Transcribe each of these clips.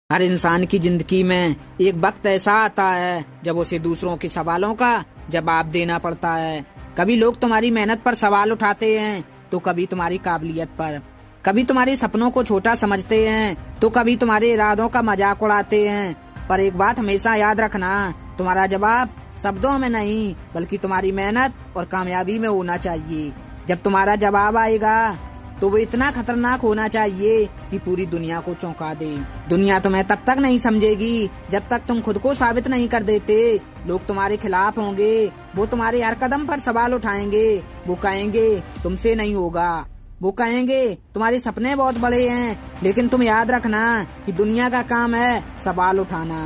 हर इंसान की जिंदगी में एक वक्त ऐसा आता है जब उसे दूसरों के सवालों का जवाब देना पड़ता है। कभी लोग तुम्हारी मेहनत पर सवाल उठाते हैं तो कभी तुम्हारी काबिलियत पर, कभी तुम्हारे सपनों को छोटा समझते हैं तो कभी तुम्हारे इरादों का मजाक उड़ाते हैं। पर एक बात हमेशा याद रखना, तुम्हारा जवाब शब्दों में नहीं बल्कि तुम्हारी मेहनत और कामयाबी में होना चाहिए। जब तुम्हारा जवाब आएगा तो वो इतना खतरनाक होना चाहिए कि पूरी दुनिया को चौंका दे। दुनिया तुम्हें तब तक नहीं समझेगी जब तक तुम खुद को साबित नहीं कर देते। लोग तुम्हारे खिलाफ होंगे, वो तुम्हारे हर कदम पर सवाल उठाएंगे। वो कहेंगे तुमसे नहीं होगा, वो कहेंगे तुम्हारे सपने बहुत बड़े हैं, लेकिन तुम याद रखना कि दुनिया का काम है सवाल उठाना।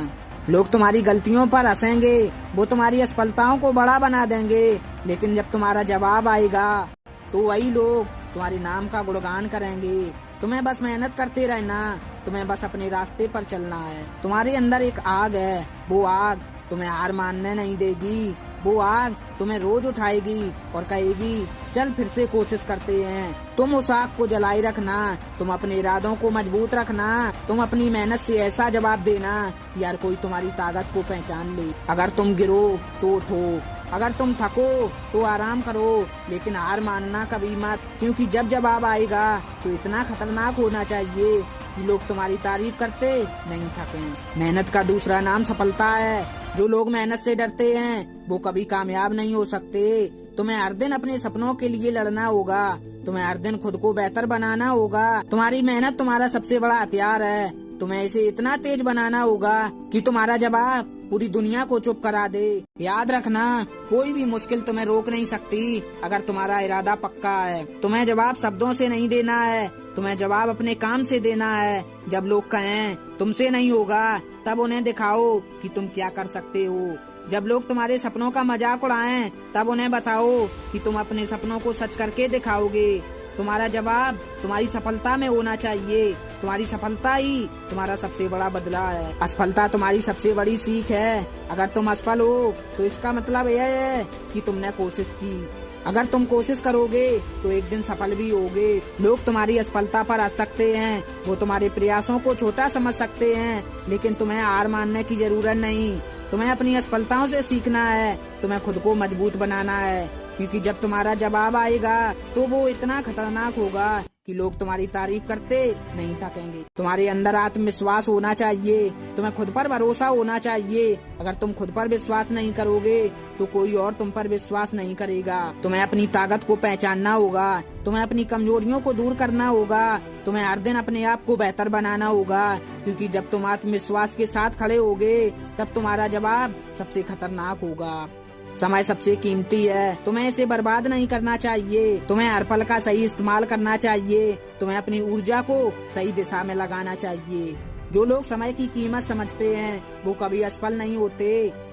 लोग तुम्हारी गलतियों पर हंसेंगे, वो तुम्हारी असफलताओं को बड़ा बना देंगे, लेकिन जब तुम्हारा जवाब आएगा तो वही लोग तुम्हारे नाम का गुणगान करेंगे। तुम्हें बस मेहनत करते रहना, तुम्हें बस अपने रास्ते पर चलना है। तुम्हारे अंदर एक आग है, वो आग तुम्हें हार मानने नहीं देगी। वो आग तुम्हें रोज उठाएगी और कहेगी चल फिर से कोशिश करते हैं। तुम उस आग को जलाई रखना, तुम अपने इरादों को मजबूत रखना, तुम अपनी मेहनत से ऐसा जवाब देना कि यार कोई तुम्हारी ताकत को पहचान ले। अगर तुम गिरो तो उठो, अगर तुम थको तो आराम करो, लेकिन हार मानना कभी मत, क्योंकि जब जवाब आएगा तो इतना खतरनाक होना चाहिए कि लोग तुम्हारी तारीफ करते नहीं थकें। मेहनत का दूसरा नाम सफलता है। जो लोग मेहनत से डरते हैं वो कभी कामयाब नहीं हो सकते। तुम्हें हर दिन अपने सपनों के लिए लड़ना होगा, तुम्हें हर दिन खुद को बेहतर बनाना होगा। तुम्हारी मेहनत तुम्हारा सबसे बड़ा हथियार है। तुम्हें इसे इतना तेज बनाना होगा कि तुम्हारा जवाब पूरी दुनिया को चुप करा दे। याद रखना, कोई भी मुश्किल तुम्हें रोक नहीं सकती अगर तुम्हारा इरादा पक्का है। तुम्हें जवाब शब्दों से नहीं देना है, तुम्हें जवाब अपने काम से देना है। जब लोग कहें तुमसे नहीं होगा, तब उन्हें दिखाओ कि तुम क्या कर सकते हो। जब लोग तुम्हारे सपनों का मजाक उड़ाएं, तब उन्हें बताओ कि तुम अपने सपनों को सच करके दिखाओगे। तुम्हारा जवाब तुम्हारी सफलता में होना चाहिए। तुम्हारी सफलता ही तुम्हारा सबसे बड़ा बदला है। असफलता तुम्हारी सबसे बड़ी सीख है। अगर तुम असफल हो तो इसका मतलब यह है कि तुमने कोशिश की। अगर तुम कोशिश करोगे तो एक दिन सफल भी होगे। लोग तुम्हारी असफलता पर हंस सकते हैं, वो तुम्हारे प्रयासों को छोटा समझ सकते हैं, लेकिन तुम्हें हार मानने की जरूरत नहीं। तुम्हें अपनी असफलताओं से सीखना है, तुम्हें खुद को मजबूत बनाना है, क्योंकि जब तुम्हारा जवाब आएगा तो वो इतना खतरनाक होगा कि लोग तुम्हारी तारीफ करते नहीं थकेंगे। तुम्हारे अंदर आत्मविश्वास होना चाहिए, तुम्हें खुद पर भरोसा होना चाहिए। अगर तुम खुद पर विश्वास नहीं करोगे तो कोई और तुम पर विश्वास नहीं करेगा। तुम्हें अपनी ताकत को पहचानना होगा, तुम्हें अपनी कमजोरियों को दूर करना होगा, तुम्हें हर दिन अपने आप को बेहतर बनाना होगा, क्योंकि जब तुम आत्मविश्वास के साथ खड़े होगे तब तुम्हारा जवाब सबसे खतरनाक होगा। समय सबसे कीमती है, तुम्हें इसे बर्बाद नहीं करना चाहिए। तुम्हें हर पल का सही इस्तेमाल करना चाहिए। तुम्हें अपनी ऊर्जा को सही दिशा में लगाना चाहिए। जो लोग समय की कीमत समझते हैं वो कभी असफल नहीं होते।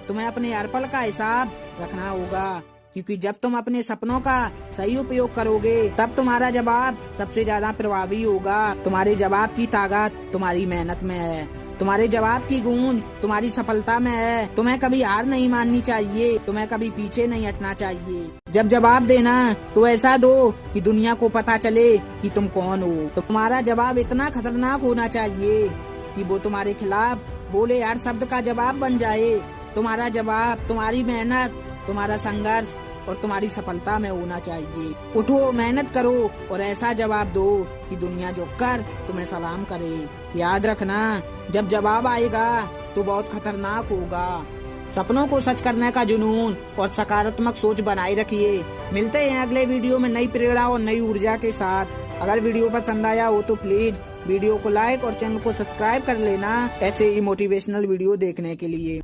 तुम्हें अपने हर पल का हिसाब रखना होगा, क्योंकि जब तुम अपने सपनों का सही उपयोग करोगे तब तुम्हारा जवाब सबसे ज्यादा प्रभावी होगा। तुम्हारे जवाब की ताकत तुम्हारी मेहनत में है, तुम्हारे जवाब की गूंज तुम्हारी सफलता में है। तुम्हें कभी हार नहीं माननी चाहिए, तुम्हें कभी पीछे नहीं हटना चाहिए। जब जवाब देना तो ऐसा दो कि दुनिया को पता चले कि तुम कौन हो। तो तुम्हारा जवाब इतना खतरनाक होना चाहिए कि वो तुम्हारे खिलाफ बोले हर शब्द का जवाब बन जाए। तुम्हारा जवाब तुम्हारी मेहनत, तुम्हारा संघर्ष और तुम्हारी सफलता में होना चाहिए। उठो, मेहनत करो और ऐसा जवाब दो कि दुनिया झुककर तुम्हें सलाम करे। याद रखना, जब जवाब आएगा तो बहुत खतरनाक होगा। सपनों को सच करने का जुनून और सकारात्मक सोच बनाए रखिए। मिलते हैं अगले वीडियो में नई प्रेरणा और नई ऊर्जा के साथ। अगर वीडियो पसंद आया हो तो प्लीज वीडियो को लाइक और चैनल को सब्सक्राइब कर लेना, ऐसे ही मोटिवेशनल वीडियो देखने के लिए।